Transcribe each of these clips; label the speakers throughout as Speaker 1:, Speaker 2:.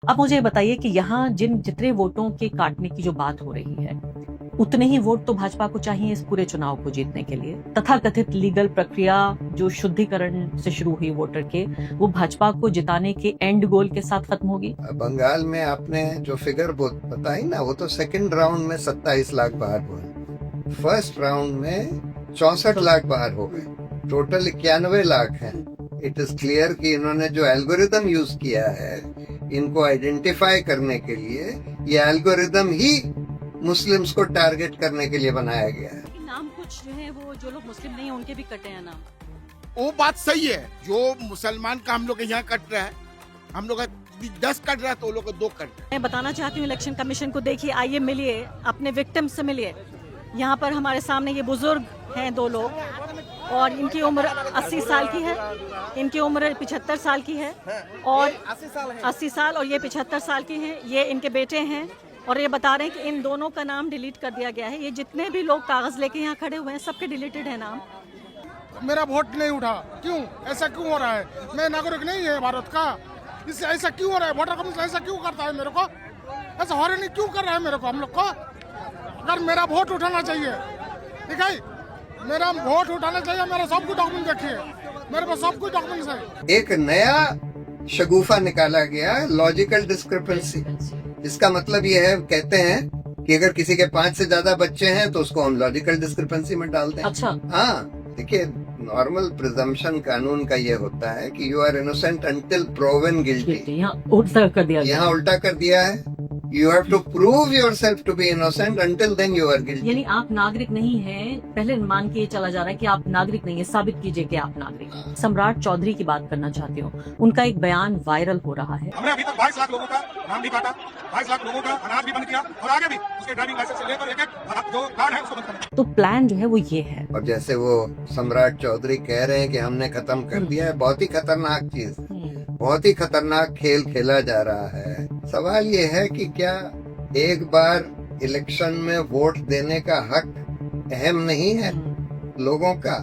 Speaker 1: अब मुझे ये बताइए कि यहाँ जितने वोटों के काटने की जो बात हो रही है, उतने ही वोट तो भाजपा को चाहिए इस पूरे चुनाव को जीतने के लिए। तथाकथित लीगल प्रक्रिया जो शुद्धिकरण से शुरू हुई वोटर के, वो भाजपा को जिताने के एंड गोल के साथ खत्म होगी।
Speaker 2: बंगाल में आपने जो फिगर बताई ना, वो तो सेकंड राउंड में 27 लाख बाहर हुए, फर्स्ट राउंड में 64 लाख बाहर हो गए, टोटल 91 लाख हैं। इट इज क्लियर कि इन्होंने जो एल्गोरिदम यूज किया है इनको आइडेंटिफाई करने के लिए, ये एल्गोरिदम ही मुस्लिम्स को टारगेट करने के लिए बनाया गया है।
Speaker 1: नाम कुछ जो है वो जो लोग मुस्लिम नहीं है उनके भी कटे हैं नाम।
Speaker 3: वो बात सही है, जो मुसलमान का हम लोग यहाँ कट रहा है, हम लोग 10 कट रहा है तो वो लोग 2 कट रहे हैं।
Speaker 1: मैं बताना चाहती हूँ इलेक्शन कमीशन को, देखिए आइए मिलिए, अपने विक्टिम से मिलिए। यहाँ पर हमारे सामने ये बुजुर्ग हैं 2 लोग और इनकी उम्र 80 साल की है, इनकी उम्र 75 साल की है और 80 साल और ये 75 साल की हैं। ये इनके बेटे हैं और ये बता रहे हैं कि इन दोनों का नाम डिलीट कर दिया गया है। ये जितने भी लोग कागज लेके यहाँ खड़े हुए हैं सबके डिलीटेड है नाम।
Speaker 3: मेरा वोट नहीं उठा, क्यों? ऐसा क्यों हो रहा है? मैं नागरिक नहीं है भारत का, इससे ऐसा क्यों हो रहा है? वोटर कमीशन ऐसा क्यों करता है मेरे को? ऐसा हो रहा नहीं क्यों कर रहा है मेरे को, हम लोग को? अगर मेरा वोट उठाना चाहिए, ठीक है, मेरा वोट उठाना चाहिए, मेरा सब कुछ डॉक्यूमेंट देखिए, मेरे पास सब कुछ डॉक्यूमेंट्स है।
Speaker 2: एक नया शगुफा निकाला गया, लॉजिकल डिस्क्रिपेंसी। इसका मतलब ये है, कहते हैं कि अगर किसी के 5 से ज्यादा बच्चे हैं तो उसको हम लॉजिकल डिस्क्रिपेंसी में डाल दें।
Speaker 1: अच्छा,
Speaker 2: हाँ, देखिए, नॉर्मल प्रिजम्पशन कानून का ये होता है कि you are innocent until proven guilty.
Speaker 1: यहाँ उल्टा कर दिया गया।
Speaker 2: यहाँ उल्टा कर दिया है, you have to prove yourself to be innocent until then you are guilty.
Speaker 1: यानी आप नागरिक नहीं हैं, पहले मान के चला जा रहा है कि आप नागरिक नहीं है, साबित कीजिए कि आप नागरिक हैं। सम्राट चौधरी की बात करना चाहती हूँ, उनका एक बयान वायरल हो रहा है।
Speaker 4: हमने अभी तक 22 लाख लोगों का नाम नहीं काटा, 22 लाख लोगों का अनाज भी बंद किया और आगे भी उसके ड्राइविंग लाइसेंस से लेकर एक जो कार्ड है उसको बंद करना।
Speaker 1: तो प्लान जो है वो ये है।
Speaker 2: और जैसे वो सम्राट चौधरी कह रहे हैं कि हमने खत्म कर दिया है, बहुत ही खतरनाक चीज, बहुत ही खतरनाक खेल खेला जा रहा है। सवाल ये है कि क्या एक बार इलेक्शन में वोट देने का हक अहम नहीं है लोगों का?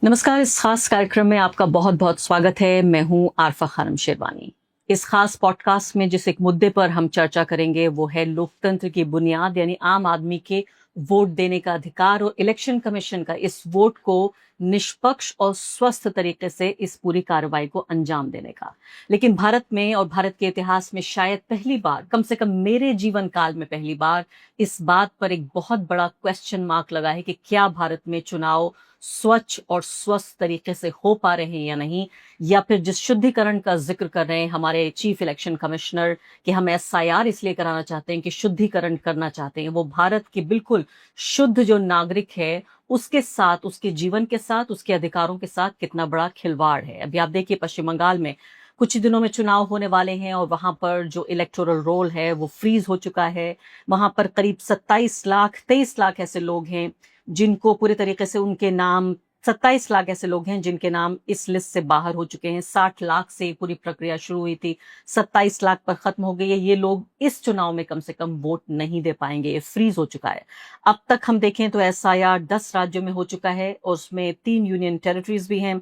Speaker 1: नमस्कार, इस खास कार्यक्रम में आपका बहुत बहुत स्वागत है। मैं हूं आरफा खानम शेरवानी। इस खास पॉडकास्ट में जिस एक मुद्दे पर हम चर्चा करेंगे वो है लोकतंत्र की बुनियाद, यानी आम आदमी के वोट देने का अधिकार और इलेक्शन कमीशन का इस वोट को निष्पक्ष और स्वस्थ तरीके से इस पूरी कार्रवाई को अंजाम देने का। लेकिन भारत में और भारत के इतिहास में शायद पहली बार, कम से कम मेरे जीवन काल में पहली बार, इस बात पर एक बहुत बड़ा क्वेश्चन मार्क लगा है कि क्या भारत में चुनाव स्वच्छ और स्वस्थ तरीके से हो पा रहे हैं या नहीं, या फिर जिस शुद्धिकरण का जिक्र कर रहे हैं हमारे चीफ इलेक्शन कमिश्नर कि हम एसआईआर इसलिए कराना चाहते हैं कि शुद्धिकरण करना चाहते हैं, वो भारत के बिल्कुल शुद्ध जो नागरिक है उसके साथ, उसके जीवन के साथ, उसके अधिकारों के साथ कितना बड़ा खिलवाड़ है। अभी आप देखिए पश्चिम बंगाल में कुछ ही दिनों में चुनाव होने वाले हैं और वहां पर जो इलेक्टोरल रोल है वो फ्रीज हो चुका है। वहां पर करीब 23 लाख ऐसे लोग हैं जिनको पूरे तरीके से उनके नाम, 27 लाख ऐसे लोग हैं जिनके नाम इस लिस्ट से बाहर हो चुके हैं। 60 लाख से पूरी प्रक्रिया शुरू हुई थी, 27 लाख पर खत्म हो गई है। ये लोग इस चुनाव में कम से कम वोट नहीं दे पाएंगे, ये फ्रीज हो चुका है। अब तक हम देखें तो एसआईआर 10 राज्यों में हो चुका है और उसमें 3 यूनियन टेरिटरीज भी हैं।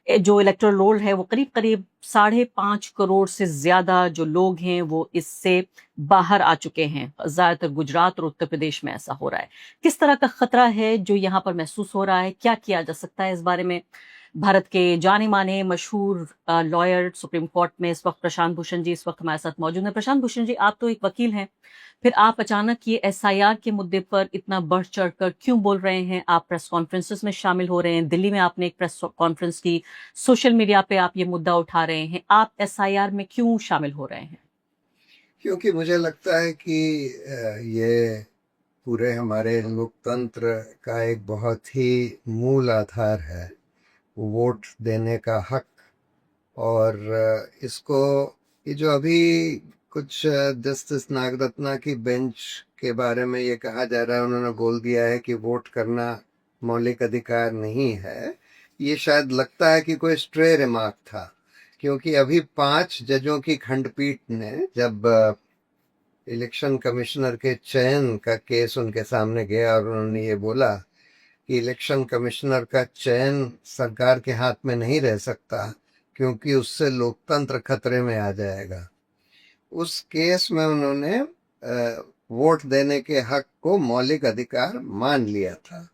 Speaker 1: जो इलेक्टोरल रोल है वो करीब करीब 5.5 करोड़ से ज्यादा जो लोग हैं वो इससे बाहर आ चुके हैं। ज्यादातर गुजरात और उत्तर प्रदेश में ऐसा हो रहा है। किस तरह का खतरा है जो यहाँ पर महसूस हो रहा है, क्या किया जा सकता है इस बारे में? भारत के जाने माने मशहूर लॉयर सुप्रीम कोर्ट में इस वक्त प्रशांत भूषण जी इस वक्त हमारे साथ मौजूद हैं। प्रशांत भूषण जी, आप तो एक वकील हैं, फिर आप अचानक ये एसआईआर के मुद्दे पर इतना बढ़ चढ़कर क्यों बोल रहे हैं? आप प्रेस कॉन्फ्रेंसेस में शामिल हो रहे हैं, दिल्ली में आपने एक प्रेस कॉन्फ्रेंस की, सोशल मीडिया पे आप ये मुद्दा उठा रहे हैं, आप एसआईआर में क्यों शामिल हो रहे हैं?
Speaker 2: क्योंकि मुझे लगता है कि ये पूरे हमारे लोकतंत्र का एक बहुत ही मूल आधार है, वोट देने का हक। और इसको, ये जो अभी कुछ जस्टिस नागरत्ना की बेंच के बारे में ये कहा जा रहा है, उन्होंने बोल दिया है कि वोट करना मौलिक अधिकार नहीं है, ये शायद लगता है कि कोई स्ट्रे रिमार्क था। क्योंकि अभी 5 जजों की खंडपीठ ने जब इलेक्शन कमिश्नर के चयन का केस उनके सामने गया और उन्होंने ये बोला कि इलेक्शन कमिश्नर का चयन सरकार के हाथ में नहीं रह सकता क्योंकि उससे लोकतंत्र खतरे में आ जाएगा। उस केस में उन्होंने वोट देने के हक को मौलिक अधिकार मान लिया था।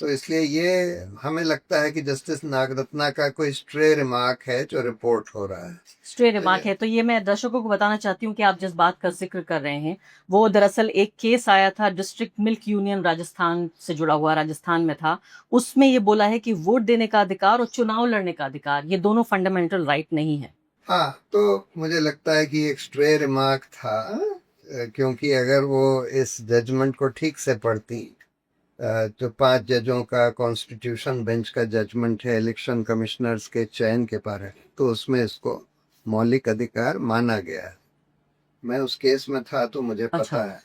Speaker 2: तो इसलिए ये हमें लगता है कि जस्टिस नागरत्ना का कोई स्ट्रे रिमार्क है जो रिपोर्ट हो रहा है।
Speaker 1: स्ट्रे रिमार्क है, तो ये मैं दर्शकों को बताना चाहती हूँ कि आप जिस बात का जिक्र कर रहे हैं वो दरअसल एक केस आया था डिस्ट्रिक्ट मिल्क यूनियन राजस्थान से जुड़ा हुआ, राजस्थान में था। उसमें ये बोला है कि वोट देने का अधिकार और चुनाव लड़ने का अधिकार ये दोनों फंडामेंटल राइट नहीं है।
Speaker 2: हाँ, तो मुझे लगता है कि एक स्ट्रे रिमार्क था, क्योंकि अगर वो इस जजमेंट को ठीक से पढ़ती, जो 5 जजों का कॉन्स्टिट्यूशन बेंच का जजमेंट है इलेक्शन कमिश्नर्स के चयन के बारे, तो उसमें इसको मौलिक अधिकार माना गया है। मैं उस केस में था तो मुझे
Speaker 1: अच्छा।
Speaker 2: पता है।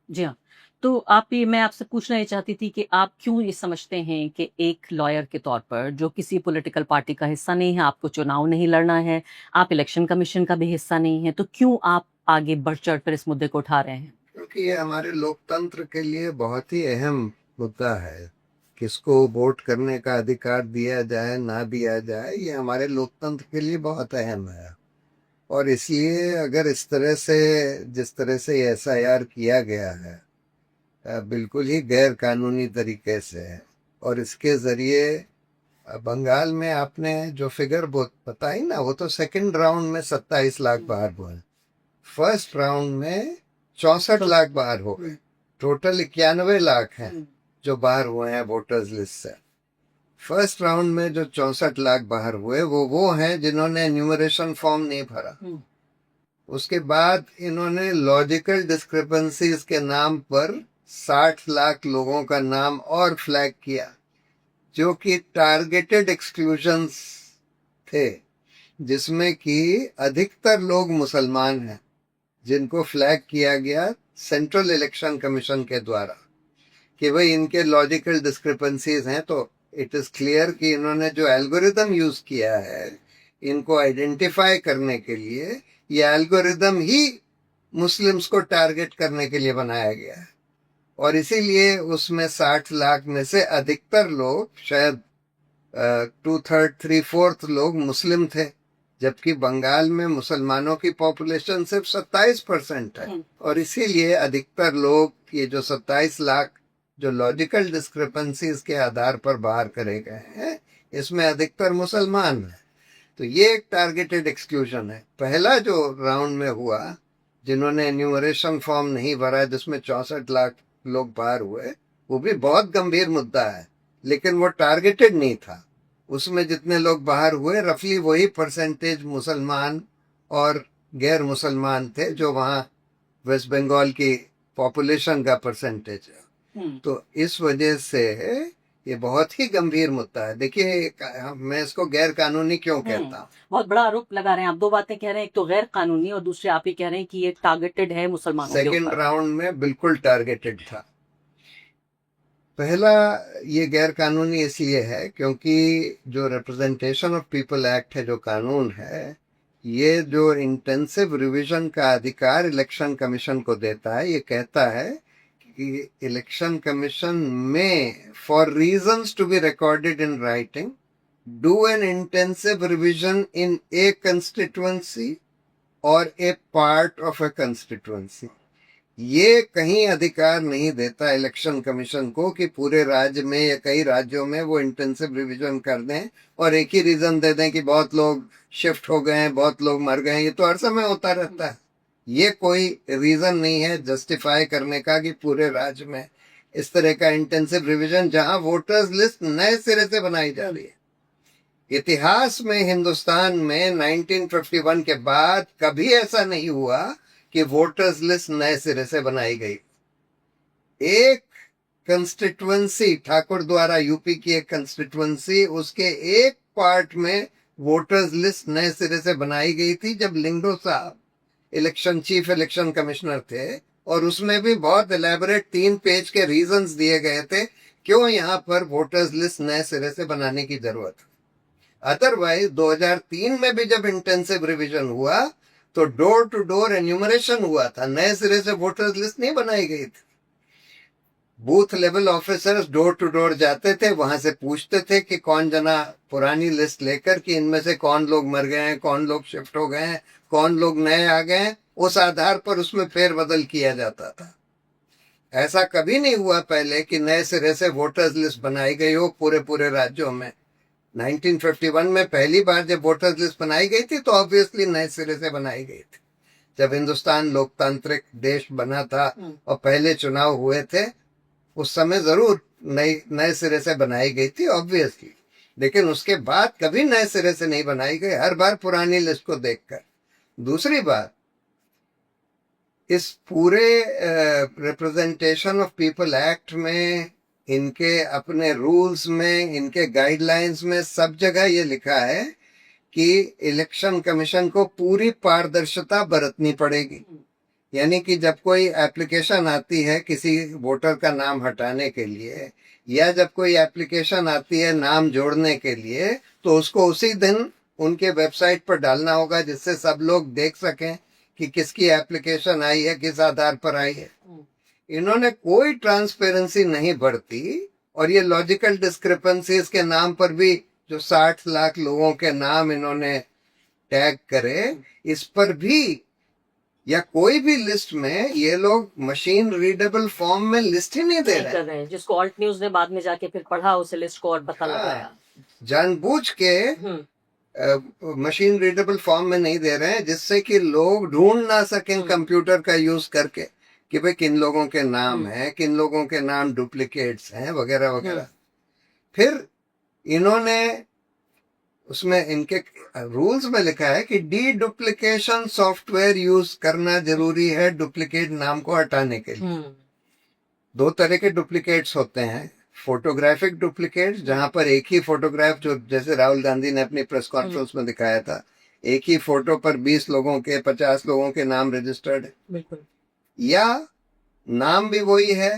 Speaker 1: जी हाँ, तो मैं आपसे पूछना ये चाहती थी कि आप क्यों ये समझते हैं कि एक लॉयर के तौर पर जो किसी पॉलिटिकल पार्टी का हिस्सा नहीं है, आपको चुनाव नहीं लड़ना है, आप इलेक्शन कमीशन का भी हिस्सा नहीं है, तो क्यों आप आगे बढ़ चढ़ कर इस मुद्दे को उठा रहे हैं?
Speaker 2: क्योंकि ये हमारे लोकतंत्र के लिए बहुत ही अहम मुद्दा है। किसको वोट करने का अधिकार दिया जाए ना दिया जाए, ये हमारे लोकतंत्र के लिए बहुत अहम है। और इसलिए अगर इस तरह से, जिस तरह से SIR किया गया है, बिल्कुल ही गैर कानूनी तरीके से, और इसके जरिए बंगाल में आपने जो फिगर बताई ना, वो तो सेकंड राउंड में 27 लाख बाहर हुए, फर्स्ट राउंड में 64 लाख बाहर हो गए। टोटल 91 लाख हैं जो बाहर हुए हैं वोटर्स लिस्ट से। फर्स्ट राउंड में जो 64 लाख बाहर हुए वो हैं जिन्होंने एन्यूमरेशन फॉर्म नहीं भरा। उसके बाद इन्होंने लॉजिकल डिस्क्रिपेंसीज के नाम पर 60 लाख लोगों का नाम और फ्लैग किया, जो कि टारगेटेड एक्सक्लूजन्स थे, जिसमें कि अधिकतर लोग मुसलमान हैं, जिनको फ्लैग किया गया सेंट्रल इलेक्शन कमीशन के द्वारा कि भाई इनके लॉजिकल डिस्क्रिपेंसीज हैं। तो इट इज क्लियर कि इन्होंने जो एल्गोरिदम यूज किया है इनको आइडेंटिफाई करने के लिए, ये एल्गोरिदम ही मुस्लिम्स को टारगेट करने के लिए बनाया गया है। और इसीलिए उसमें 60 लाख में से अधिकतर लोग, शायद 2/3 3/4 लोग मुस्लिम थे, जबकि बंगाल में मुसलमानों की पॉपुलेशन सिर्फ 27% है। और इसीलिए अधिकतर लोग, ये जो 27 लाख जो लॉजिकल डिस्क्रिपेंसीज के आधार पर बाहर करे गए हैं, इसमें अधिकतर मुसलमान हैं। तो ये एक टारगेटेड एक्सक्लूजन है। पहला जो राउंड में हुआ, जिन्होंने एन्यूमरेशन फॉर्म नहीं भरा, जिसमें 64 लाख लोग बाहर हुए, वो भी बहुत गंभीर मुद्दा है, लेकिन वो टारगेटेड नहीं था। उसमें जितने लोग बाहर हुए रफली वही परसेंटेज मुसलमान और गैर मुसलमान थे जो वहाँ वेस्ट बंगाल की पॉपुलेशन का परसेंटेज है। तो इस वजह से ये बहुत ही गंभीर मुद्दा है। देखिए, मैं इसको गैर कानूनी क्यों कहता हूँ।
Speaker 1: बहुत बड़ा आरोप लगा रहे हैं आप, दो बातें कह रहे हैं, एक तो गैर कानूनी और दूसरे आप ही कह रहे हैं कि ये टारगेटेड है मुसलमानों के ऊपर।
Speaker 2: सेकेंड राउंड में बिल्कुल टारगेटेड था। पहला ये गैर कानूनी इसलिए है क्योंकि जो रिप्रेजेंटेशन ऑफ पीपल एक्ट है, जो कानून है, ये जो इंटेंसिव रिवीजन का अधिकार इलेक्शन कमीशन को देता है। ये कहता है कि इलेक्शन कमीशन में, for reasons to be recorded in writing, do an intensive revision in a constituency और a part of a constituency. ये कहीं अधिकार नहीं देता इलेक्शन कमीशन को कि पूरे राज्य में या कई राज्यों में वो इंटेंसिव रिवीजन कर दें और एक ही रीजन दे दें कि बहुत लोग शिफ्ट हो गए हैं, बहुत लोग मर गए हैं। ये तो हर समय होता रहता है। ये कोई रीजन नहीं है जस्टिफाई करने का कि पूरे राज्य में इस तरह का इंटेंसिव रिवीजन, जहां वोटर्स लिस्ट नए सिरे से बनाई जा रही है। इतिहास में हिंदुस्तान में 1951 के बाद कभी ऐसा नहीं हुआ कि वोटर्स लिस्ट नए सिरे से बनाई गई। एक कंस्टिट्यूएंसी, ठाकुर द्वारा यूपी की एक कंस्टिट्यूएंसी, उसके एक पार्ट में वोटर्स लिस्ट नए सिरे से बनाई गई थी जब लिंगडो साहब चीफ इलेक्शन कमिश्नर थे, और उसमें भी बहुत इलेबोरेट 3 पेज के रीजंस दिए गए थे क्यों यहाँ पर वोटर्स लिस्ट नए सिरे से बनाने की जरूरत। अदरवाइज 2003 में भी जब इंटेंसिव रिवीजन हुआ तो डोर टू डोर एन्यूमरेशन हुआ था, नए सिरे से वोटर्स लिस्ट नहीं बनाई गई थी। Booth level officers door to door जाते थे, वहां से पूछते थे कि कौन जना पुरानी लिस्ट लेकर कि इनमें से कौन लोग मर गए हैं, कौन लोग शिफ्ट हो गए हैं, कौन लोग नए आ गए हैं, उस आधार पर उसमें फेरबदल किया जाता था। ऐसा कभी नहीं हुआ पहले कि नए सिरे से वोटर्स लिस्ट बनाई गई हो पूरे पूरे राज्यों में। 1951 में पहली बार जब वोटर्स लिस्ट बनाई गई थी तो ऑब्वियसली नए सिरे से बनाई गई थी। जब हिंदुस्तान लोकतांत्रिक देश बना था और पहले चुनाव हुए थे, उस समय जरूर नए सिरे से बनाई गई थी ऑब्वियसली, लेकिन उसके बाद कभी नए सिरे से नहीं बनाई गई, हर बार पुरानी लिस्ट को देखकर। दूसरी बात, इस पूरे रिप्रेजेंटेशन ऑफ पीपल एक्ट में, इनके अपने रूल्स में, इनके गाइडलाइंस में सब जगह ये लिखा है कि इलेक्शन कमीशन को पूरी पारदर्शिता बरतनी पड़ेगी। यानी कि जब कोई एप्लीकेशन आती है किसी वोटर का नाम हटाने के लिए, या जब कोई एप्लीकेशन आती है नाम जोड़ने के लिए, तो उसको उसी दिन उनके वेबसाइट पर डालना होगा, जिससे सब लोग देख सकें कि किसकी एप्लीकेशन आई है, किस आधार पर आई है। इन्होंने कोई ट्रांसपेरेंसी नहीं बरती, और ये लॉजिकल डिस्क्रिपेंसीज के नाम पर भी जो 60 लाख लोगों के नाम इन्होंने टैग करे, इस पर भी या कोई भी लिस्ट में ये लोग मशीन रीडेबल फॉर्म में लिस्ट ही नहीं दे रहे हैं।
Speaker 1: जिसको ऑल्ट न्यूज ने बाद में जाके फिर पढ़ा उस लिस्ट को और पता लगाया।
Speaker 2: जानबूझ के मशीन रीडेबल फॉर्म में नहीं दे रहे हैं, जिससे कि लोग ढूंढ ना सकें कंप्यूटर का यूज करके कि भाई किन लोगों के नाम हैं, किन लोगों के नाम डुप्लीकेट्स हैं, वगैरह वगैरह। फिर इन्होंने उसमें इनके रूल्स में लिखा है कि डी डुप्लीकेशन सॉफ्टवेयर यूज करना जरूरी है डुप्लीकेट नाम को हटाने के लिए। दो तरह के डुप्लीकेट्स होते हैं, फोटोग्राफिक डुप्लीकेट, जहां पर एक ही फोटोग्राफ, जो जैसे राहुल गांधी ने अपनी प्रेस कॉन्फ्रेंस में दिखाया था, एक ही फोटो पर 20 लोगों के, 50 लोगों के नाम रजिस्टर्ड है।
Speaker 1: बिल्कुल।
Speaker 2: या नाम भी वही है,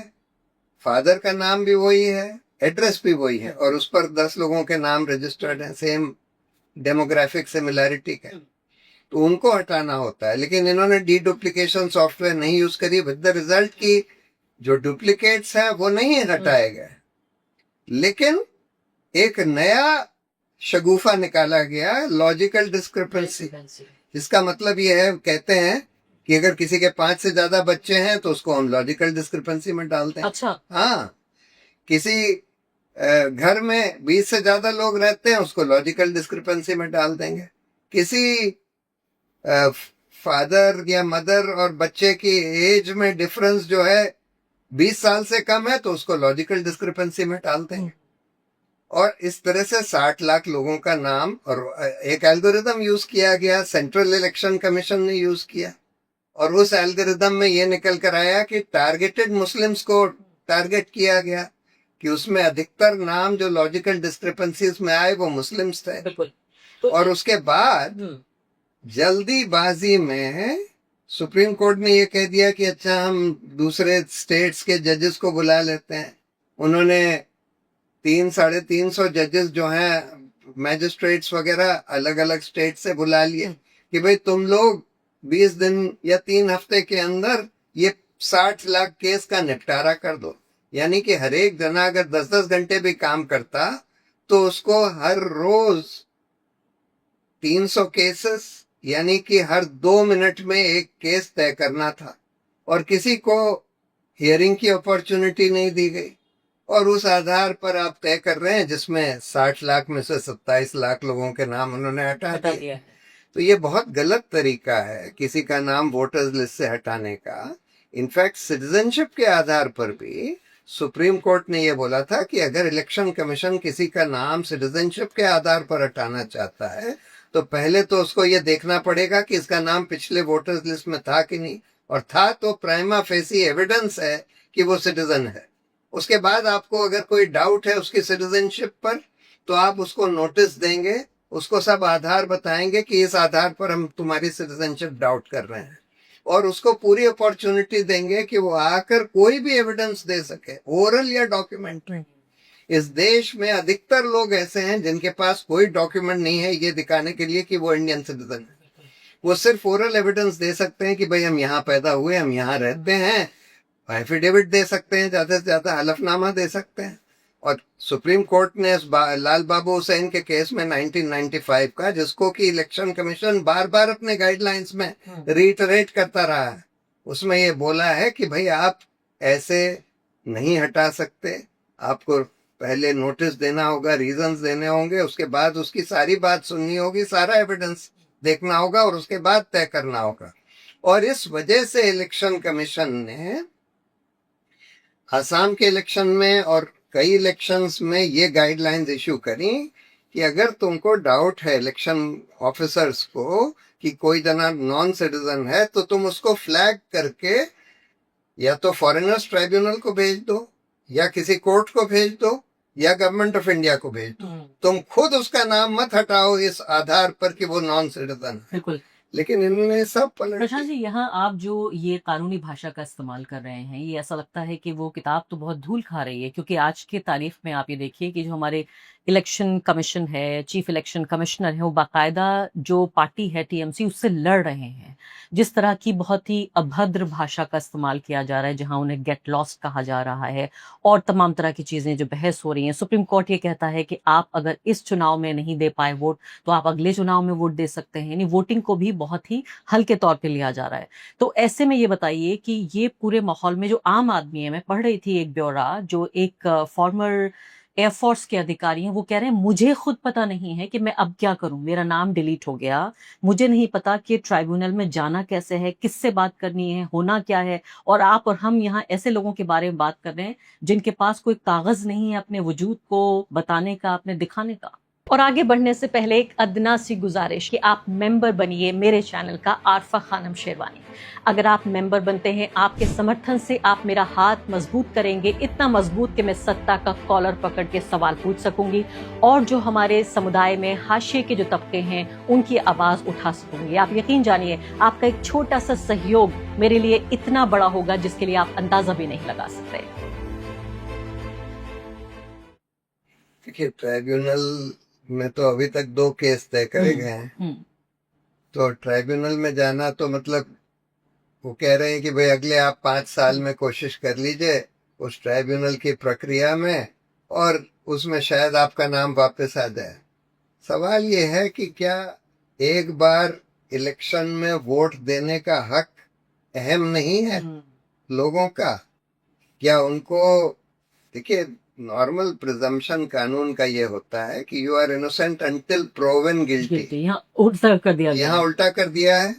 Speaker 2: फादर का नाम भी वही है, एड्रेस भी वही है, और उस पर 10 लोगों के नाम रजिस्टर्ड है, सेम डेमोग्राफिक सिमिलैरिटी के, तो उनको हटाना होता है। लेकिन इन्होंने डी डुप्लीकेशन सॉफ्टवेयर नहीं यूज करी, विद द रिजल्ट की जो डुप्लीकेट्स हैं वो नहीं हटाए गए। लेकिन एक नया शगुफा निकाला गया, लॉजिकल डिस्क्रिपेंसी, जिसका मतलब ये है, कहते हैं कि अगर किसी के 5 से ज्यादा बच्चे हैं तो उसको हम लॉजिकल डिस्क्रिपेंसी में डालते हैं।
Speaker 1: अच्छा।
Speaker 2: हाँ, किसी घर में 20 से ज्यादा लोग रहते हैं, उसको लॉजिकल डिस्क्रिपेंसी में डाल देंगे। किसी फादर या मदर और बच्चे की एज में डिफरेंस जो है 20 साल से कम है, तो उसको लॉजिकल डिस्क्रिपेंसी में डाल देंगे। और इस तरह से 60 लाख लोगों का नाम, और एक एल्गोरिदम यूज किया गया, सेंट्रल इलेक्शन कमीशन ने यूज किया, और उस एल्गोरिदम में ये निकल कर आया कि टारगेटेड मुस्लिम्स को टारगेट किया गया, कि उसमें अधिकतर नाम जो लॉजिकल डिस्क्रिपेंसीज में आए वो मुस्लिम्स थे।
Speaker 1: तो
Speaker 2: और उसके बाद जल्दीबाजी में सुप्रीम कोर्ट ने ये कह दिया कि अच्छा, हम दूसरे स्टेट्स के जजेस को बुला लेते हैं। उन्होंने 300-350 जजेस जो हैं, मैजिस्ट्रेट्स वगैरह, अलग अलग स्टेट से बुला लिए कि भाई तुम लोग 20 दिन या 3 हफ्ते के अंदर ये 60 लाख केस का निपटारा कर दो। यानी कि हर एक जना अगर 10-10 घंटे भी काम करता तो उसको हर रोज 300 केसेस, यानी कि हर 2 मिनट में एक केस तय करना था, और किसी को हियरिंग की अपॉर्चुनिटी नहीं दी गई। और उस आधार पर आप तय कर रहे हैं, जिसमें 60 लाख में से 27 लाख लोगों के नाम उन्होंने हटा दिए। तो ये बहुत गलत तरीका है किसी का नाम वोटर्स लिस्ट से हटाने का। इनफैक्ट सिटीजनशिप के आधार पर भी सुप्रीम कोर्ट ने यह बोला था कि अगर इलेक्शन कमीशन किसी का नाम सिटीजनशिप के आधार पर हटाना चाहता है, तो पहले तो उसको ये देखना पड़ेगा कि इसका नाम पिछले वोटर्स लिस्ट में था कि नहीं, और था तो प्राइमा फेसी एविडेंस है कि वो सिटीजन है। उसके बाद आपको अगर कोई डाउट है उसकी सिटीजनशिप पर, तो आप उसको नोटिस देंगे, उसको सब आधार बताएंगे कि इस आधार पर हम तुम्हारी सिटीजनशिप डाउट कर रहे हैं, और उसको पूरी अपॉर्चुनिटी देंगे कि वो आकर कोई भी एविडेंस दे सके, ओरल या डॉक्यूमेंट्री। इस देश में अधिकतर लोग ऐसे हैं जिनके पास कोई डॉक्यूमेंट नहीं है ये दिखाने के लिए कि वो इंडियन सिटीजन है। वो सिर्फ ओरल एविडेंस दे सकते हैं कि भाई हम यहाँ पैदा हुए, हम यहाँ रहते हैं, एफिडेविट दे सकते हैं, ज्यादा से ज्यादा हलफनामा दे सकते हैं। और सुप्रीम कोर्ट ने लाल बाबू हुसैन के केस में 1995 का, जिसको कि इलेक्शन कमीशन बार बार अपने गाइडलाइंस में रीटरेट करता रहा है, उसमें ये बोला है कि भाई आप ऐसे नहीं हटा सकते, आपको पहले नोटिस देना होगा, रीजंस देने होंगे, उसके बाद उसकी सारी बात सुननी होगी, सारा एविडेंस देखना होगा और उसके बाद तय करना होगा। और इस वजह से इलेक्शन कमीशन ने असम के इलेक्शन में और कई इलेक्शंस में ये गाइडलाइंस इशू करी कि अगर तुमको डाउट है इलेक्शन ऑफिसर्स को कि कोई जना नॉन सिटीजन है, तो तुम उसको फ्लैग करके या तो फॉरेनर्स ट्राइब्यूनल को भेज दो, या किसी कोर्ट को भेज दो, या गवर्नमेंट ऑफ इंडिया को भेज दो। तुम खुद उसका नाम मत हटाओ इस आधार पर कि वो नॉन सिटीजन है।
Speaker 1: बिल्कुल।
Speaker 2: लेकिन इन्होंने सब पलट
Speaker 1: प्रशांत जी, यहाँ आप जो ये कानूनी भाषा का इस्तेमाल कर रहे हैं, ये ऐसा लगता है कि वो किताब तो बहुत धूल खा रही है, क्योंकि आज के तारीख में आप ये देखिए कि जो हमारे इलेक्शन कमीशन है, चीफ इलेक्शन कमिश्नर है, वो बाकायदा जो पार्टी है टीएमसी उससे लड़ रहे हैं। जिस तरह की बहुत ही अभद्र भाषा का इस्तेमाल किया जा रहा है, जहां उन्हें गेट लॉस्ट कहा जा रहा है और तमाम तरह की चीजें जो बहस हो रही हैं। सुप्रीम कोर्ट ये कहता है कि आप अगर इस चुनाव में नहीं दे पाए वोट, तो आप अगले चुनाव में वोट दे सकते हैं। यानी वोटिंग को भी बहुत ही हल्के तौर पे लिया जा रहा है। तो ऐसे में ये बताइए कि ये पूरे माहौल में जो आम आदमी है, मैं पढ़ रही थी एक ब्यौरा, जो एक फॉर्मर एयरफोर्स के अधिकारी हैं, वो कह रहे हैं मुझे खुद पता नहीं है कि मैं अब क्या करूं, मेरा नाम डिलीट हो गया, मुझे नहीं पता कि ट्राइब्यूनल में जाना कैसे है, किससे बात करनी है, होना क्या है। और आप और हम यहाँ ऐसे लोगों के बारे में बात कर रहे हैं जिनके पास कोई कागज नहीं है अपने वजूद को बताने का, अपने दिखाने का। और आगे बढ़ने से पहले एक अदना सी गुजारिश कि आप मेंबर बनिए मेरे चैनल का आरफा खानम शेरवानी। अगर आप मेंबर बनते हैं, आपके समर्थन से आप मेरा हाथ मजबूत करेंगे, इतना मजबूत कि मैं सत्ता का कॉलर पकड़ के सवाल पूछ सकूंगी और जो हमारे समुदाय में हाशिए के जो तबके हैं उनकी आवाज उठा सकूंगी। आप यकीन जानिए, आपका एक छोटा सा सहयोग मेरे लिए इतना बड़ा होगा जिसके लिए आप अंदाजा भी नहीं लगा सकते।
Speaker 2: देखिए, ट्राइब्यूनल में तो अभी तक 2 केस तय करे गए हैं। तो ट्राइब्यूनल में जाना तो मतलब वो कह रहे हैं कि भाई अगले आप 5 साल में कोशिश कर लीजिए उस ट्राइब्यूनल की प्रक्रिया में, और उसमें शायद आपका नाम वापस आ जाए। सवाल ये है कि क्या एक बार इलेक्शन में वोट देने का हक अहम नहीं है लोगों का? क्या उनको, देखिए, नॉर्मल प्रिजम्पशन कानून का ये होता है कि you are innocent until proven guilty.
Speaker 1: यहाँ उल्टा कर दिया गया,
Speaker 2: यहाँ उल्टा कर दिया है,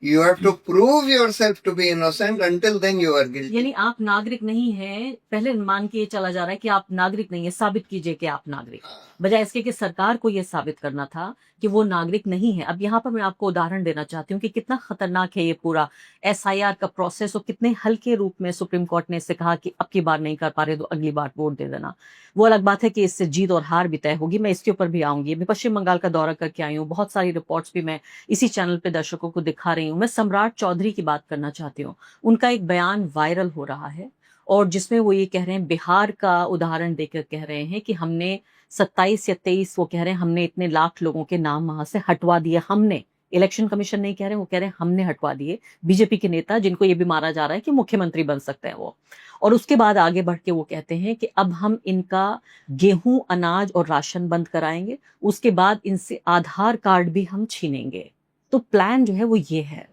Speaker 2: you have to prove yourself to be innocent until then you are guilty.
Speaker 1: यानी आप नागरिक नहीं हैं, पहले मान के ये चला जा रहा है कि आप नागरिक नहीं है, साबित कीजिए कि आप नागरिक, बजाय इसके कि सरकार को ये साबित करना था कि वो नागरिक नहीं है। अब यहाँ पर मैं आपको उदाहरण देना चाहती हूँ कि कितना खतरनाक है ये पूरा एसआईआर का प्रोसेस, और कितने हल्के रूप में सुप्रीम कोर्ट ने इससे कहा कि अब की बार नहीं कर पा रहे तो अगली बार वोट दे देना। वो अलग बात है कि इससे जीत और हार भी तय होगी, मैं इसके ऊपर भी आऊंगी। मैं पश्चिम बंगाल का दौरा करके आई हूँ, बहुत सारी रिपोर्ट्स भी मैं इसी चैनल पे दर्शकों को दिखा रही हूँ। मैं सम्राट चौधरी की बात करना चाहती हूँ। उनका एक बयान वायरल हो रहा है और जिसमें वो ये कह रहे हैं, बिहार का उदाहरण देकर कह रहे हैं कि हमने 27 या 23, वो कह रहे हैं हमने इतने लाख लोगों के नाम वहां से हटवा दिए। हमने, इलेक्शन कमीशन नहीं कह रहे, वो कह रहे हैं हमने हटवा दिए। बीजेपी के नेता जिनको ये भी मारा जा रहा है कि मुख्यमंत्री बन सकते हैं वो। और उसके बाद आगे बढ़ के वो कहते हैं कि अब हम इनका गेहूं, अनाज और राशन बंद कराएंगे, उसके बाद इनसे आधार कार्ड भी हम छीनेंगे। तो प्लान जो है वो ये है।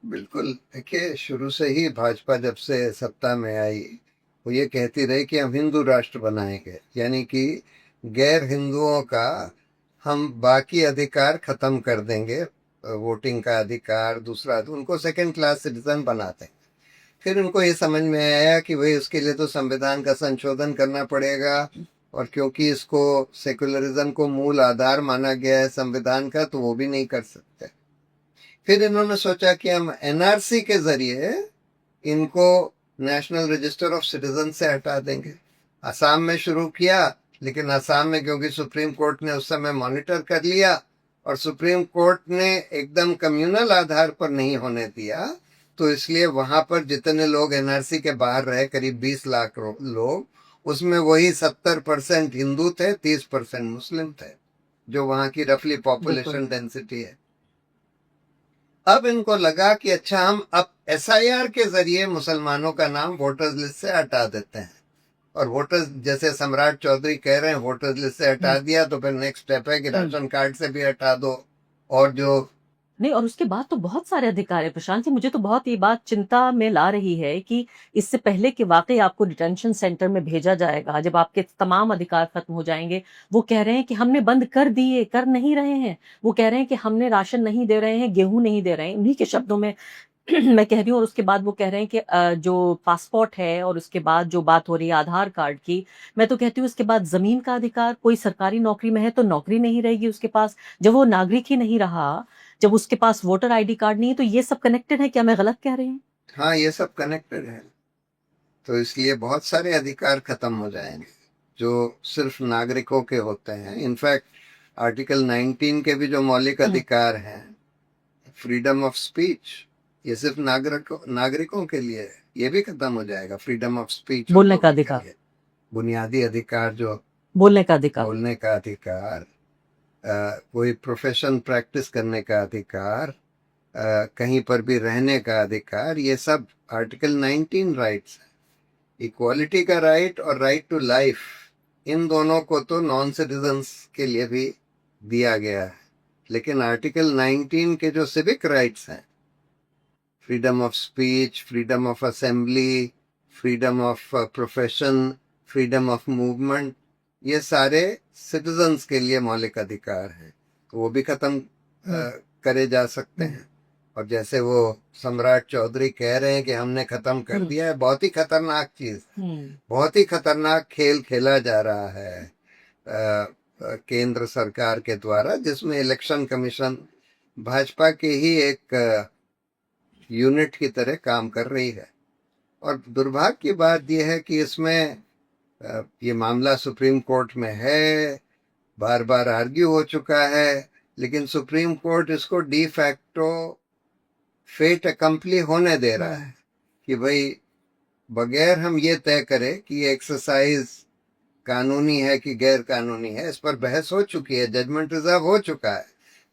Speaker 2: बिल्कुल, देखिए, शुरू से ही भाजपा जब से सत्ता में आई वो ये कहती रही कि हम हिंदू राष्ट्र बनाएंगे, यानी कि गैर हिंदुओं का हम बाकी अधिकार खत्म कर देंगे, वोटिंग का अधिकार, दूसरा उनको सेकंड क्लास सिटीजन बनाते हैं। फिर उनको ये समझ में आया कि भाई उसके लिए तो संविधान का संशोधन करना पड़ेगा, और क्योंकि इसको सेकुलरिज्म को मूल आधार माना गया है संविधान का, तो वो भी नहीं कर सकते। फिर इन्होंने सोचा कि हम एनआरसी के जरिए इनको नेशनल रजिस्टर ऑफ सिटीजन से हटा देंगे। असम में शुरू किया, लेकिन असम में क्योंकि सुप्रीम कोर्ट ने उस समय मॉनिटर कर लिया और सुप्रीम कोर्ट ने एकदम कम्युनल आधार पर नहीं होने दिया, तो इसलिए वहां पर जितने लोग एनआरसी के बाहर रहे, करीब 20 लाख लोग, उसमें वही 70% हिंदू थे, 30% मुस्लिम थे, जो वहां की रफली पॉपुलेशन डेंसिटी है। अब इनको लगा कि अच्छा, हम अब एसआईआर के जरिए मुसलमानों का नाम वोटर्स लिस्ट से हटा देते हैं। और वोटर्स, जैसे सम्राट चौधरी कह रहे हैं, वोटर्स लिस्ट से हटा दिया तो फिर नेक्स्ट स्टेप है कि राशन कार्ड से भी हटा दो। और जो
Speaker 1: नहीं, और उसके बाद तो बहुत सारे अधिकार है प्रशांत जी। मुझे तो बहुत ये बात चिंता में ला रही है कि इससे पहले कि वाकई आपको डिटेंशन सेंटर में भेजा जाएगा, जब आपके तमाम अधिकार खत्म हो जाएंगे, वो कह रहे हैं कि हमने बंद कर दिए, कर नहीं रहे हैं। वो कह रहे हैं कि हमने राशन नहीं दे रहे हैं, गेहूं नहीं दे रहे हैं, उन्हीं के शब्दों में मैं कह रही हूँ। और उसके बाद वो कह रहे हैं कि जो पासपोर्ट है, और उसके बाद जो बात हो रही है आधार कार्ड की, मैं तो कहती हूँ उसके बाद जमीन का अधिकार। कोई सरकारी नौकरी में है तो नौकरी नहीं रहेगी उसके पास, जब वो नागरिक ही नहीं रहा, जब उसके पास वोटर आईडी कार्ड नहीं है। तो ये सब कनेक्टेड है क्या? मैं गलत कह रही हूँ?
Speaker 2: हाँ, ये सब कनेक्टेड है। तो इसलिए बहुत सारे अधिकार खत्म हो जाएंगे जो सिर्फ नागरिकों के होते हैं। इनफैक्ट आर्टिकल 19 के भी जो मौलिक अधिकार हैं, फ्रीडम ऑफ स्पीच, ये सिर्फ नागरिकों के लिए है, ये भी खत्म हो जाएगा। फ्रीडम ऑफ स्पीच,
Speaker 1: बोलने का अधिकार,
Speaker 2: बुनियादी अधिकार, जो
Speaker 1: बोलने का अधिकार,
Speaker 2: बोलने का अधिकार, कोई प्रोफेशन प्रैक्टिस करने का अधिकार, कहीं पर भी रहने का अधिकार, ये सब आर्टिकल 19 राइट्स है। इक्वालिटी का राइट और राइट टू लाइफ, इन दोनों को तो नॉन सिटीजन्स के लिए भी दिया गया है। लेकिन आर्टिकल 19 के जो सिविक राइट्स हैं, freedom of speech, freedom of assembly, freedom of profession, freedom of movement, ये सारे सिटीजन्स के लिए मौलिक अधिकार हैं। तो वो भी खत्म करे जा सकते हैं। और जैसे वो सम्राट चौधरी कह रहे हैं कि हमने खत्म कर दिया है, बहुत ही खतरनाक चीज, बहुत ही खतरनाक खेल खेला जा रहा है केंद्र सरकार के द्वारा, जिसमें इलेक्शन कमीशन भाजपा के ही एक यूनिट की तरह काम कर रही है। और दुर्भाग्य की बात यह है कि इसमें ये मामला सुप्रीम कोर्ट में है, बार बार आर्ग्यू हो चुका है, लेकिन सुप्रीम कोर्ट इसको डी फैक्टो फेट अकम्पली होने दे रहा है कि भाई बगैर हम ये तय करें कि ये एक्सरसाइज कानूनी है कि गैर कानूनी है, इस पर बहस हो चुकी है, जजमेंट रिजर्व हो चुका है,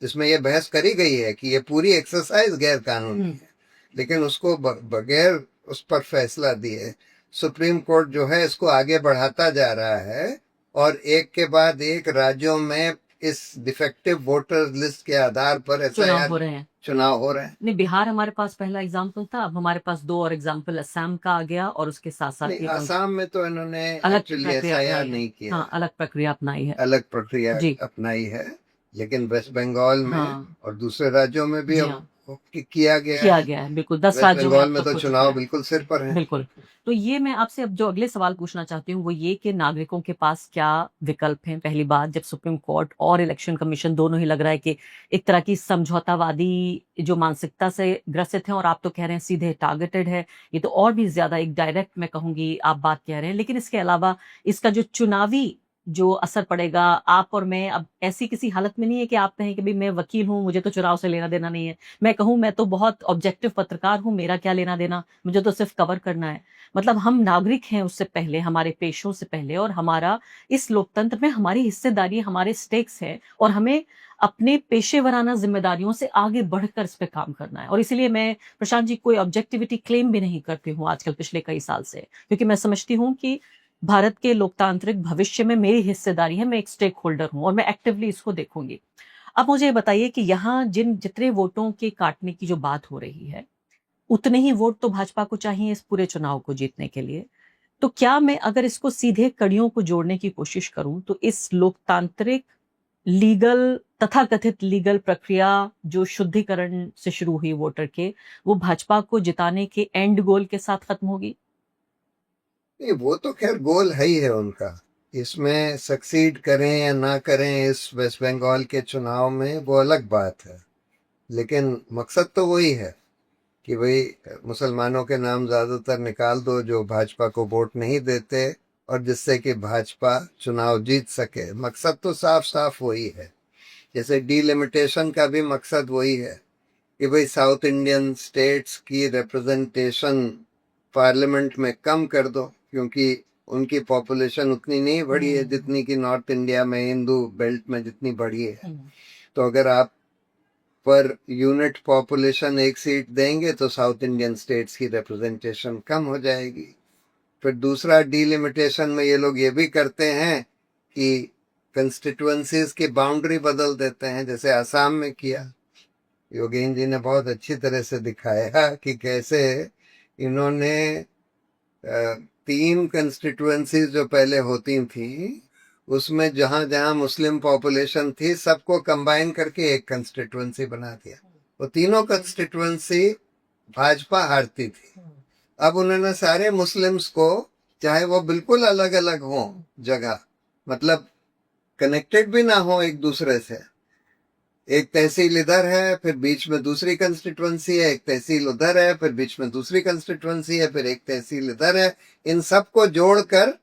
Speaker 2: जिसमें ये बहस करी गई है कि ये पूरी एक्सरसाइज गैर कानूनी है। लेकिन उसको बगैर उस पर फैसला दिए सुप्रीम कोर्ट जो है इसको आगे बढ़ाता जा रहा है, और एक के बाद एक राज्यों में इस डिफेक्टिव वोटर लिस्ट के आधार पर
Speaker 1: चुनाव हो रहे हैं।
Speaker 2: नहीं,
Speaker 1: बिहार हमारे पास पहला एग्जाम्पल था, अब हमारे पास 2 और एग्जाम्पल असम का आ गया, और उसके साथ साथ
Speaker 2: असम में तो इन्होंने
Speaker 1: अलग
Speaker 2: प्रक्रिया नहीं किया।
Speaker 1: हाँ, अलग प्रक्रिया अपनाई है,
Speaker 2: अलग प्रक्रिया अपनाई है। लेकिन वेस्ट बंगाल में और दूसरे राज्यों में भी किया गया है। बिल्कुल, 10 राज्यों बंगाल में तो चुनाव बिल्कुल सिर पर है।
Speaker 1: बिल्कुल। तो ये मैं आपसे अब जो अगले सवाल पूछना चाहती हूँ वो ये कि नागरिकों के पास क्या विकल्प हैं। पहली बात, जब सुप्रीम कोर्ट और इलेक्शन कमीशन दोनों ही लग रहा है कि एक तरह की समझौतावादी जो मानसिकता से ग्रसित हैं, और आप तो कह रहे हैं सीधे टारगेटेड है, ये तो और भी ज्यादा एक डायरेक्ट, मैं कहूंगी, आप बात कह रहे हैं। लेकिन इसके अलावा इसका जो चुनावी जो असर पड़ेगा, आप और मैं अब ऐसी किसी हालत में नहीं है कि आप कहें कि भाई मैं वकील हूं, मुझे तो चुनाव से लेना देना नहीं है। मैं कहूं मैं तो बहुत ऑब्जेक्टिव पत्रकार हूं, मेरा क्या लेना देना, मुझे तो सिर्फ कवर करना है। मतलब हम नागरिक हैं उससे पहले, हमारे पेशों से पहले, और हमारा इस लोकतंत्र में हमारी हिस्सेदारी, हमारे स्टेक्स है, और हमें अपने पेशेवराना जिम्मेदारियों से आगे बढ़कर इस पे काम करना है। और इसलिए मैं प्रशांत जी कोई ऑब्जेक्टिविटी क्लेम भी नहीं करती हूँ आजकल पिछले कई साल से, क्योंकि मैं समझती हूँ कि भारत के लोकतांत्रिक भविष्य में मेरी हिस्सेदारी है, मैं एक स्टेक होल्डर हूं और मैं एक्टिवली इसको देखूंगी। अब मुझे बताइए कि यहाँ जितने वोटों के काटने की जो बात हो रही है, उतने ही वोट तो भाजपा को चाहिए इस पूरे चुनाव को जीतने के लिए। तो क्या मैं अगर इसको सीधे कड़ियों को जोड़ने की कोशिश करूं तो इस लोकतांत्रिक लीगल, तथाकथित लीगल प्रक्रिया जो शुद्धिकरण से शुरू हुई वोटर के, वो भाजपा को जिताने के एंड गोल के साथ खत्म होगी?
Speaker 2: नहीं, वो तो खैर गोल है ही है उनका। इसमें सक्सीड करें या ना करें इस वेस्ट बंगाल के चुनाव में, वो अलग बात है। लेकिन मकसद तो वही है कि भाई मुसलमानों के नाम ज्यादातर निकाल दो जो भाजपा को वोट नहीं देते, और जिससे कि भाजपा चुनाव जीत सके। मकसद तो साफ साफ वही है। जैसे डीलिमिटेशन का भी मकसद वही है कि भाई साउथ इंडियन स्टेट्स की रिप्रेजेंटेशन पार्लियामेंट में कम कर दो, क्योंकि उनकी पॉपुलेशन उतनी नहीं बढ़ी है जितनी कि नॉर्थ इंडिया में, हिंदू बेल्ट में जितनी बढ़ी है। तो अगर आप पर यूनिट पॉपुलेशन एक सीट देंगे तो साउथ इंडियन स्टेट्स की रिप्रेजेंटेशन कम हो जाएगी। फिर दूसरा डिलिमिटेशन में ये लोग ये भी करते हैं कि कंस्टिट्यूएंसीज की बाउंड्री बदल देते हैं, जैसे आसाम में किया। योगेन जी ने बहुत अच्छी तरह से दिखाया कि कैसे इन्होंने 3 कंस्टिट्यूएंसीज जो पहले होती थी उसमें जहां जहां मुस्लिम पॉपुलेशन थी सबको कंबाइन करके एक कंस्टिट्यूएंसी बना दिया। वो तीनों कंस्टिट्यूएंसी भाजपा हारती थी। अब उन्होंने सारे मुस्लिम्स को, चाहे वो बिल्कुल अलग अलग हो जगह, मतलब कनेक्टेड भी ना हो एक दूसरे से, एक तहसील इधर है फिर बीच में दूसरी कंस्टिट्यूएंसी है, एक तहसील उधर है फिर बीच में दूसरी कंस्टिट्यूएंसी है, फिर एक तहसील इधर है, इन सबको जोड़कर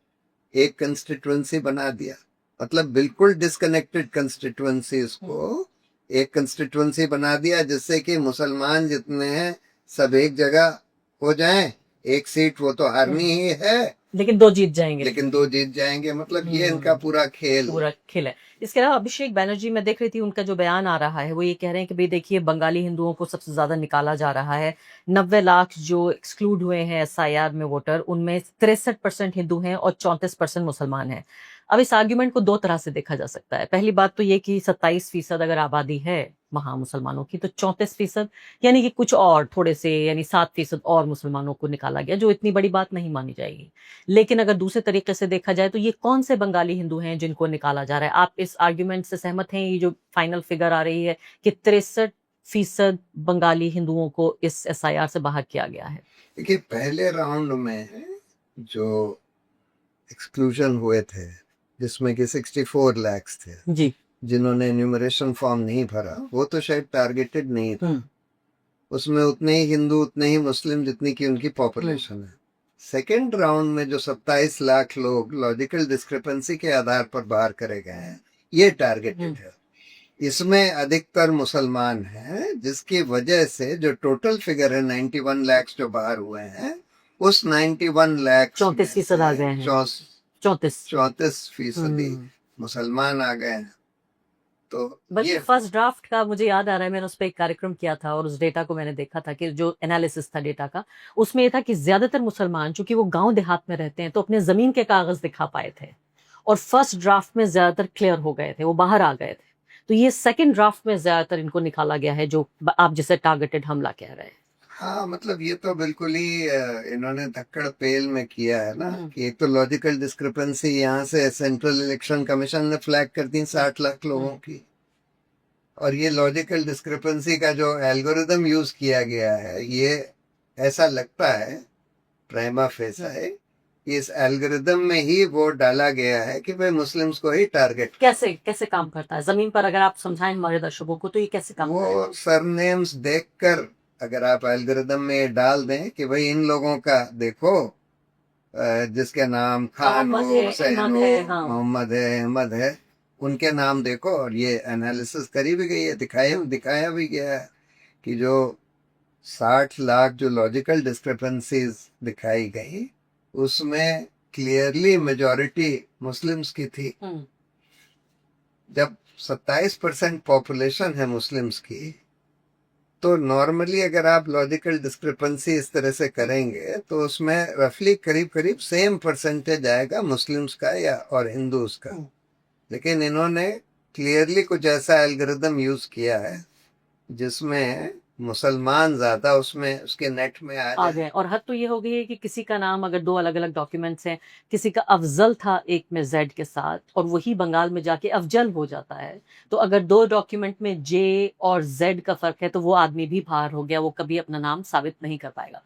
Speaker 2: एक कंस्टिट्यूएंसी बना दिया। मतलब बिल्कुल डिस्कनेक्टेड कंस्टिट्यूएंसीज को एक कंस्टिट्यूएंसी बना दिया, जिससे कि मुसलमान जितने हैं सब एक जगह हो जाएं। एक सीट वो तो हारनी ही है,
Speaker 1: लेकिन 2 जीत जाएंगे।
Speaker 2: लेकिन 2 जीत जाएंगे। मतलब ये इनका पूरा खेल
Speaker 1: है। इसके अलावा अभिषेक बैनर्जी, मैं देख रही थी उनका जो बयान आ रहा है वो ये कह रहे हैं कि भाई देखिए बंगाली हिंदुओं को सबसे ज्यादा निकाला जा रहा है। 90 लाख जो एक्सक्लूड हुए हैं SIR में वोटर, उनमें 63% हिंदू हैं और 34% मुसलमान हैं। अब इस आर्ग्यूमेंट को 2 तरह से देखा जा सकता है। पहली बात तो ये कि 27% अगर आबादी है वहां मुसलमानों की, तो 34% यानी कि कुछ और थोड़े से, यानी 7% और मुसलमानों को निकाला गया, जो इतनी बड़ी बात नहीं मानी जाएगी। लेकिन अगर दूसरे तरीके से देखा जाए तो ये कौन से बंगाली हिंदू हैं जिनको निकाला जा रहा है? आप इस आर्ग्यूमेंट से सहमत हैं? ये जो फाइनल फिगर आ रही है कि 63% बंगाली हिंदुओं को इस SIR से बाहर किया गया है।
Speaker 2: देखिए, पहले राउंड में जो एक्सक्लूजन हुए थे जिसमें कि 64 लाख थे
Speaker 1: जी,
Speaker 2: जिन्होंने एन्यूमरेशन फॉर्म नहीं भरा, वो तो शायद टारगेटेड नहीं था। उसमें उतने ही हिंदू उतने ही मुस्लिम जितनी की उनकी पॉपुलेशन है। सेकेंड राउंड में जो 27 लाख लोग लॉजिकल डिस्क्रिपेंसी के आधार पर बाहर करे गए हैं, ये टारगेटेड है। इसमें अधिकतर मुसलमान हैं, जिसकी वजह से जो टोटल फिगर है 91 लाख जो बाहर हुए हैं, उस 91 लाख
Speaker 1: 34% आ गए हैं।
Speaker 2: 34% मुसलमान आ गए हैं। तो
Speaker 1: बल्कि फर्स्ट ड्राफ्ट का मुझे याद आ रहा है, मैंने उस पर एक कार्यक्रम किया था और उस डेटा को मैंने देखा था कि जो एनालिसिस था डेटा का, उसमें ये था कि ज्यादातर मुसलमान, चूंकि वो गांव देहात में रहते हैं, तो अपने जमीन के कागज दिखा पाए थे और फर्स्ट ड्राफ्ट में ज्यादातर क्लियर हो गए थे, वो बाहर आ गए थे। तो ये सेकेंड ड्राफ्ट में ज्यादातर इनको निकाला गया है, जो आप जिसे टारगेटेड हमला कह रहे हैं।
Speaker 2: हाँ, मतलब ये तो बिल्कुल ही इन्होंने धक्कड़ पेल में किया है ना, कि एक तो लॉजिकल डिस्क्रिपेंसी यहाँ से सेंट्रल इलेक्शन कमीशन ने फ्लैग कर दी 60 लाख लोगों की, और ये लॉजिकल डिस्क्रिपेंसी का जो एल्गोरिदम यूज किया गया है, ये ऐसा लगता है प्राइमा फेसा है, इस एल्गोरिदम में ही वो डाला गया है कि भाई मुस्लिम्स को ही टारगेट।
Speaker 1: कैसे काम करता है जमीन पर, अगर आप समझाएं हमारे दर्शकों को, तो ये कैसे काम करता है?
Speaker 2: वो सरनेम्स देखकर अगर आप एल्गोरिदम में डाल दें कि भाई इन लोगों का देखो, जिसके नाम खान हो, हुसैन हो, मोहम्मद है, अहमद है, उनके नाम देखो, और ये एनालिसिस करी भी गई है, दिखाया भी गया है कि जो 60 लाख जो लॉजिकल डिस्क्रिपेंसीज दिखाई गई, उसमें क्लियरली मेजॉरिटी मुस्लिम्स की थी। जब 27% पॉपुलेशन है मुस्लिम्स की, तो नॉर्मली अगर आप लॉजिकल डिस्क्रिपेंसी इस तरह से करेंगे तो उसमें रफली करीब सेम परसेंटेज आएगा मुस्लिम्स का या और हिंदूज का। लेकिन इन्होंने क्लियरली कुछ ऐसा एल्गोरिदम यूज किया है जिसमें मुसलमान ज्यादा उसमें उसके नेट में आ गए।
Speaker 1: और हद तो ये हो गई है कि किसी का नाम, अगर 2 अलग अलग डॉक्यूमेंट्स हैं, किसी का अफजल था एक में जेड के साथ, और वही बंगाल में जाके अफजल हो जाता है, तो अगर 2 डॉक्यूमेंट में जे और जेड का फर्क है तो वो आदमी भी बाहर हो गया, वो कभी अपना नाम साबित नहीं कर पाएगा।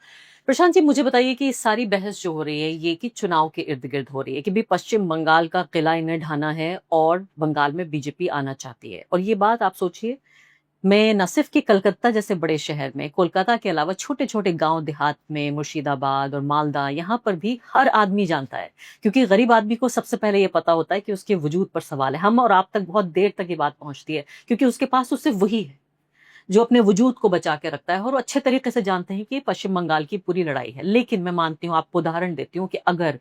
Speaker 1: प्रशांत जी, मुझे बताइए कि सारी बहस जो हो रही है ये कि चुनाव के इर्द गिर्द हो रही है कि भी पश्चिम बंगाल का किला इन्हें ढाना है और बंगाल में बीजेपी आना चाहती है। और ये बात आप सोचिए, मैं न सिर्फ कि कलकत्ता जैसे बड़े शहर में, कोलकाता के अलावा छोटे छोटे गांव देहात में, मुर्शिदाबाद और मालदा, यहाँ पर भी हर आदमी जानता है, क्योंकि गरीब आदमी को सबसे पहले ये पता होता है कि उसके वजूद पर सवाल है। हम और आप तक बहुत देर तक ये बात पहुंचती है, क्योंकि उसके पास तो सिर्फ वही है जो अपने वजूद को बचा के रखता है, और अच्छे तरीके से जानते हैं कि पश्चिम बंगाल की पूरी लड़ाई है। लेकिन मैं मानती हूँ, आपको उदाहरण देती हूँ कि अगर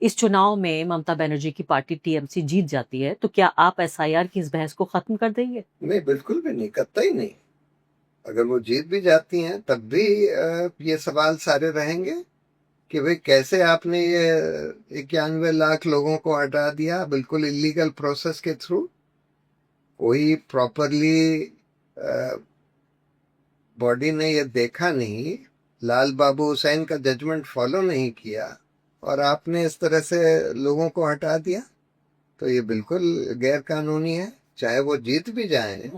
Speaker 1: इस चुनाव में ममता बनर्जी की पार्टी TMC जीत जाती है, तो क्या आप SIR की इस बहस को खत्म कर देंगे?
Speaker 2: नहीं, बिल्कुल भी नहीं, कतई नहीं। अगर वो जीत भी जाती हैं तब भी ये सवाल सारे रहेंगे कि भाई कैसे आपने ये 91 लाख लोगों को हटा दिया बिल्कुल इलीगल प्रोसेस के थ्रू। कोई प्रॉपरली बॉडी ने ये देखा नहीं, लाल बाबू हुसैन का जजमेंट फॉलो नहीं किया और आपने इस तरह से लोगों को हटा दिया, तो ये बिल्कुल गैर कानूनी है। चाहे वो जीत भी जाएं,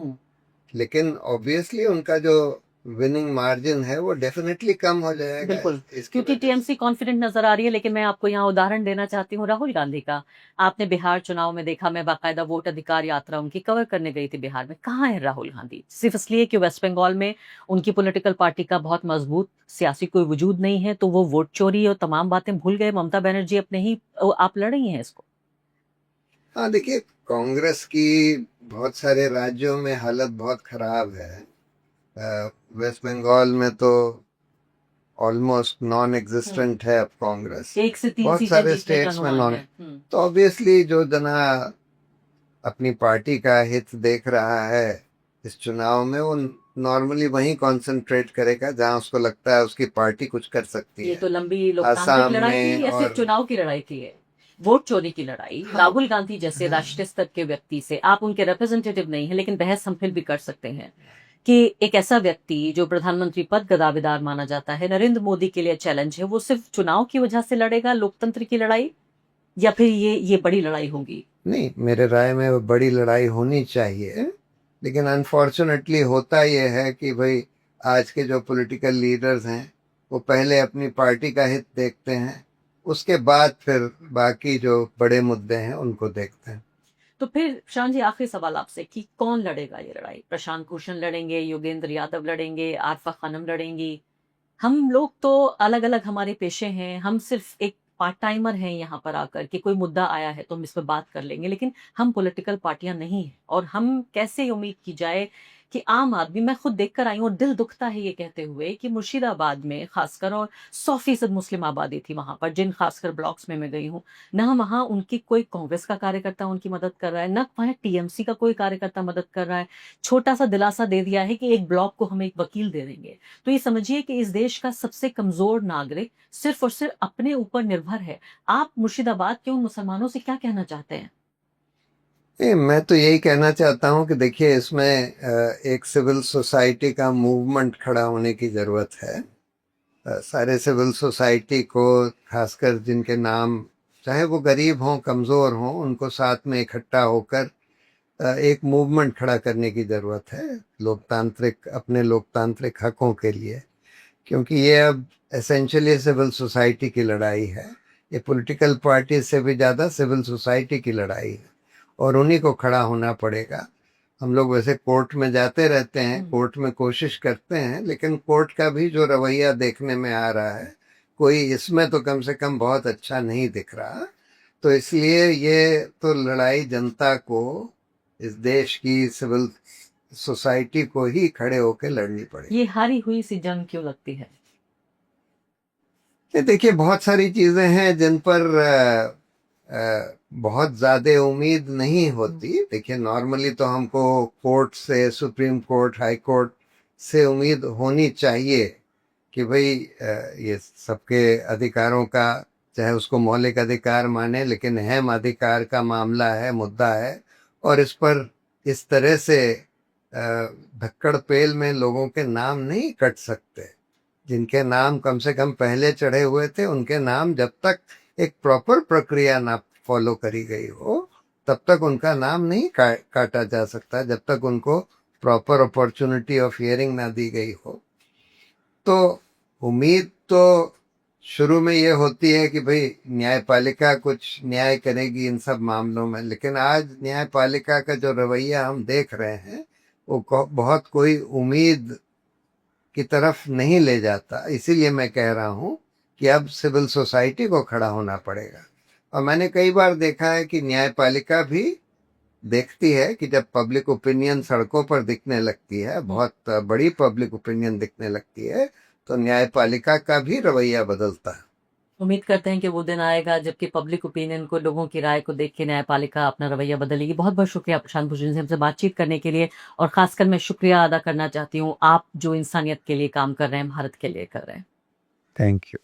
Speaker 2: लेकिन ऑब्वियसली उनका जो विनिंग मार्जिन है वो डेफिनेटली कम हो जाएगा।
Speaker 1: बिल्कुल,
Speaker 2: इसकी
Speaker 1: क्योंकि
Speaker 2: वजह
Speaker 1: टीएमसी कॉन्फिडेंट नजर आ रही है। लेकिन मैं आपको यहाँ उदाहरण देना चाहती हूँ राहुल गांधी का। आपने बिहार चुनाव में देखा, मैं बाकायदा वोट अधिकार यात्रा उनकी कवर करने गई थी बिहार में। कहाँ है राहुल गांधी? सिर्फ इसलिए कि वेस्ट बंगाल में उनकी पॉलिटिकल पार्टी का बहुत मजबूत सियासी कोई वजूद नहीं है, तो वो वोट चोरी और तमाम बातें भूल गए। ममता बनर्जी अपने ही आप लड़ रही हैं इसको।
Speaker 2: हाँ, देखिए, कांग्रेस की बहुत सारे राज्यों में हालत बहुत खराब है। वेस्ट बंगाल में तो ऑलमोस्ट नॉन एग्जिस्टेंट है अब कांग्रेस।
Speaker 1: 1 से 3
Speaker 2: बहुत
Speaker 1: सीटें
Speaker 2: सारे
Speaker 1: जीतने का
Speaker 2: स्टेट्स में
Speaker 1: अनुमान
Speaker 2: नॉन।
Speaker 1: है।
Speaker 2: तो ऑब्वियसली जो जना अपनी पार्टी का हित देख रहा है इस चुनाव में, वो नॉर्मली वहीं कंसंट्रेट करेगा जहां उसको लगता है उसकी पार्टी कुछ कर सकती
Speaker 1: ये
Speaker 2: है।
Speaker 1: तो लंबी लोकतांत्रिक
Speaker 2: आसाम
Speaker 1: लड़ाई थी
Speaker 2: में
Speaker 1: या सिर्फ
Speaker 2: और
Speaker 1: चुनाव की लड़ाई थी? ये वोट चोरी की लड़ाई।
Speaker 2: हाँ,
Speaker 1: राहुल गांधी जैसे
Speaker 2: हाँ,
Speaker 1: राष्ट्रीय स्तर के व्यक्ति से, आप उनके रिप्रेजेंटेटिव नहीं है, लेकिन बहस हम फिर भी कर सकते हैं कि एक ऐसा व्यक्ति जो प्रधानमंत्री पद का दावेदार माना जाता है, नरेंद्र मोदी के लिए चैलेंज है, वो सिर्फ चुनाव की वजह से लड़ेगा लोकतंत्र की लड़ाई, या फिर ये बड़ी लड़ाई होगी?
Speaker 2: नहीं, मेरे राय में वो बड़ी लड़ाई होनी चाहिए। लेकिन अनफॉर्चुनेटली होता यह है कि भाई आज के जो पॉलिटिकल लीडर्स हैं वो पहले अपनी पार्टी का हित देखते हैं, उसके बाद फिर बाकी जो बड़े मुद्दे हैं उनको देखते हैं।
Speaker 1: तो फिर शान जी, आखिरी सवाल आपसे कि कौन लड़ेगा ये लड़ाई? प्रशांत भूषण लड़ेंगे, योगेंद्र यादव लड़ेंगे, आरफा खानम लड़ेंगी? हम लोग तो अलग अलग हमारे पेशे हैं, हम सिर्फ एक पार्ट टाइमर हैं यहाँ पर आकर कि कोई मुद्दा आया है तो हम इस पर बात कर लेंगे, लेकिन हम पॉलिटिकल पार्टियां नहीं हैं। और हम कैसे उम्मीद की जाए कि आम आदमी, मैं खुद देख कर आई हूँ और दिल दुखता है ये कहते हुए कि मुर्शिदाबाद में खासकर, और 100% मुस्लिम आबादी थी वहां पर, जिन खासकर ब्लॉक्स में मैं गई हूँ, न वहां उनकी कोई कांग्रेस का कार्यकर्ता उनकी मदद कर रहा है, न वहां टीएमसी का कोई कार्यकर्ता मदद कर रहा है। छोटा सा दिलासा दे दिया है कि एक ब्लॉक को हम एक वकील दे देंगे। तो ये समझिए कि इस देश का सबसे कमजोर नागरिक सिर्फ और सिर्फ अपने ऊपर निर्भर है। आप मुर्शिदाबाद के उन मुसलमानों से क्या कहना चाहते हैं?
Speaker 2: नहीं, मैं तो यही कहना चाहता हूँ कि देखिए, इसमें एक सिविल सोसाइटी का मूवमेंट खड़ा होने की ज़रूरत है। सारे सिविल सोसाइटी को, खासकर जिनके नाम, चाहे वो गरीब हों कमज़ोर हों, उनको साथ में इकट्ठा होकर एक मूवमेंट खड़ा करने की ज़रूरत है अपने लोकतांत्रिक हकों के लिए। क्योंकि ये अब एसेंशियली सिविल सोसाइटी की लड़ाई है। ये पॉलिटिकल पार्टी से भी ज़्यादा सिविल सोसाइटी की लड़ाई है और उन्हीं को खड़ा होना पड़ेगा। हम लोग वैसे कोर्ट में जाते रहते हैं, कोर्ट में कोशिश करते हैं, लेकिन कोर्ट का भी जो रवैया देखने में आ रहा है, कोई इसमें तो कम से कम बहुत अच्छा नहीं दिख रहा। तो इसलिए ये तो लड़ाई जनता को, इस देश की सिविल सोसाइटी को ही खड़े होकर लड़नी पड़ेगी।
Speaker 1: ये हारी हुई सी जंग क्यों लगती है?
Speaker 2: देखिए, बहुत सारी चीजें हैं जिन पर बहुत ज्यादा उम्मीद नहीं होती। देखिए, नॉर्मली तो हमको कोर्ट से, सुप्रीम कोर्ट, हाई कोर्ट से उम्मीद होनी चाहिए कि भाई ये सबके अधिकारों का, चाहे उसको मौलिक अधिकार माने, लेकिन अहम अधिकार का मामला है, मुद्दा है, और इस पर इस तरह से धक्कड़ पेल में लोगों के नाम नहीं कट सकते। जिनके नाम कम से कम पहले चढ़े हुए थे, उनके नाम जब तक एक प्रॉपर प्रक्रिया ना फॉलो करी गई हो, तब तक उनका नाम नहीं काटा जा सकता, जब तक उनको प्रॉपर अपॉर्चुनिटी ऑफ हियरिंग ना दी गई हो। तो उम्मीद तो शुरू में ये होती है कि भाई न्यायपालिका कुछ न्याय करेगी इन सब मामलों में, लेकिन आज न्यायपालिका का जो रवैया हम देख रहे हैं वो बहुत कोई उम्मीद की तरफ नहीं ले जाता। इसीलिए मैं कह रहा हूं कि अब सिविल सोसाइटी को खड़ा होना पड़ेगा। और मैंने कई बार देखा है कि न्यायपालिका भी देखती है कि जब पब्लिक ओपिनियन सड़कों पर दिखने लगती है, बहुत बड़ी पब्लिक ओपिनियन दिखने लगती है, तो न्यायपालिका का भी रवैया बदलता है।
Speaker 1: उम्मीद करते हैं कि वो दिन आएगा जबकि पब्लिक ओपिनियन को, लोगों की राय को देख के न्यायपालिका अपना रवैया बदलेगी। बहुत बहुत शुक्रिया प्रशांत भूषण से हमसे बातचीत करने के लिए। और खासकर मैं शुक्रिया अदा करना चाहती हूँ, आप जो इंसानियत के लिए काम कर रहे हैं, भारत के लिए कर रहे हैं।
Speaker 2: Thank you.